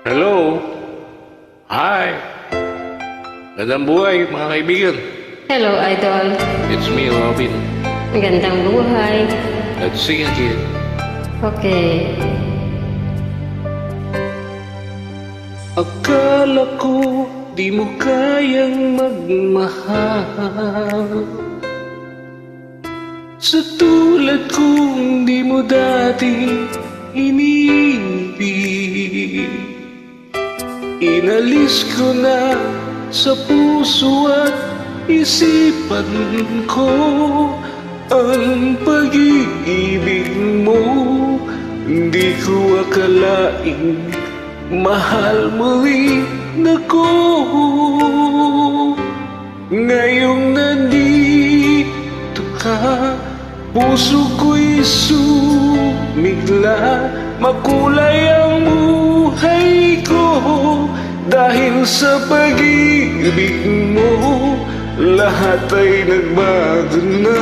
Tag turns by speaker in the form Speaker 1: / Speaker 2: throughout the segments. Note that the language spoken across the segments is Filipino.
Speaker 1: Hello? Hi! Magandang buhay, mga kaibigan.
Speaker 2: Hello, Idol.
Speaker 1: It's me, Robin.
Speaker 2: Magandang buhay.
Speaker 1: Let's sing again.
Speaker 2: Okay.
Speaker 1: Akala ko di mo kayang magmahal, sa tulad kong di mo dati inibig. Inalis ko na sa puso at isipan ko ang pag-ibig mo. Hindi ko akalaing mahal mo rin ako. Ngayong nandito ka, puso ko'y sumigla. Makulay ang buhay ko dahil sa pag-ibig mo. Lahat ay nagbago na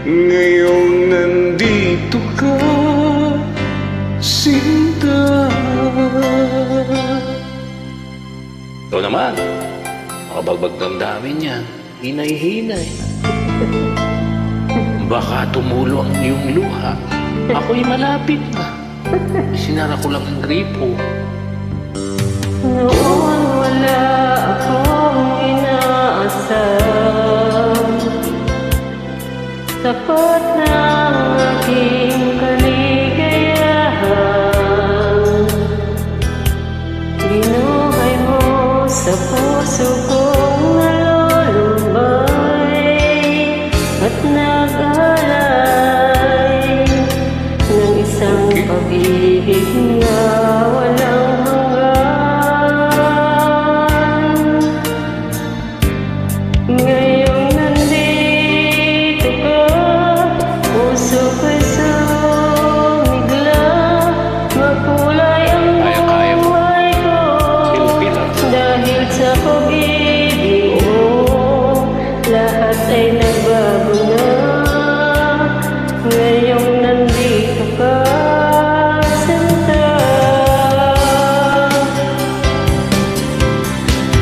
Speaker 1: ngayong nandito ka, Sinta. Ikaw naman, makabagbag damdamin yan. Hinay-hinay. Baka tumulo ang iyong luha. Ako'y malapit na. Sinara ko lang ang gripo.
Speaker 2: Noon wala akong inaasam, sapat na ang aking kaligayahan. Binuhay mo sa puso kong nalulubay at nag-alay ng isang pag-ibig na walang hanggan. Ngayong nandito ka, puso ko'y sumigla. Makulay ang buhay ko dahil sa pag-ibig mo. Lahat ay nagbago na ngayong nandito ka, Sinta.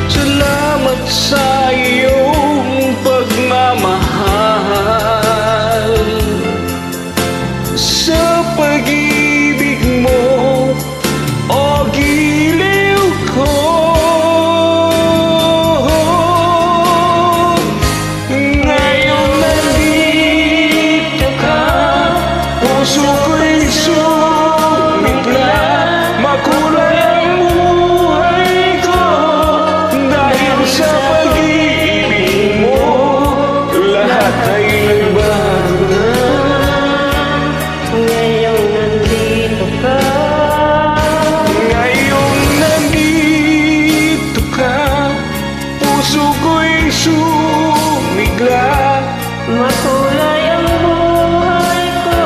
Speaker 1: Salamat sa iyong pagmamahal, sa pag-ibig mo, o giliw ko. Ngayong nandito ka, puso ko'y sumigla. Makulay ang buhay ko dahil sa pag-ibig mo. Lahat ay nagbago na
Speaker 2: Ngayong nandito ka,
Speaker 1: ngayong nandito ka, puso ko'y sumigla.
Speaker 2: makulay ang buhay ko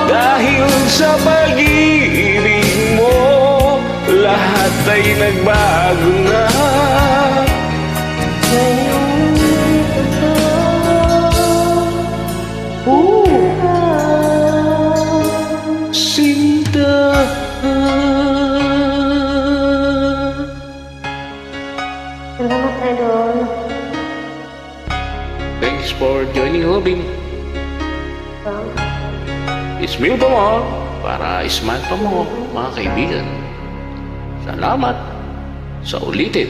Speaker 1: Dahil sa pag-ibig mo, lahat ay nagbago na.
Speaker 2: ngayong nandito ka.
Speaker 1: Sinta.
Speaker 2: Salamat, Idol.
Speaker 1: Thanks for joining, Robin. Ismail pa mo para ismile pa mo, mga kaibigan. Salamat sa ulitin.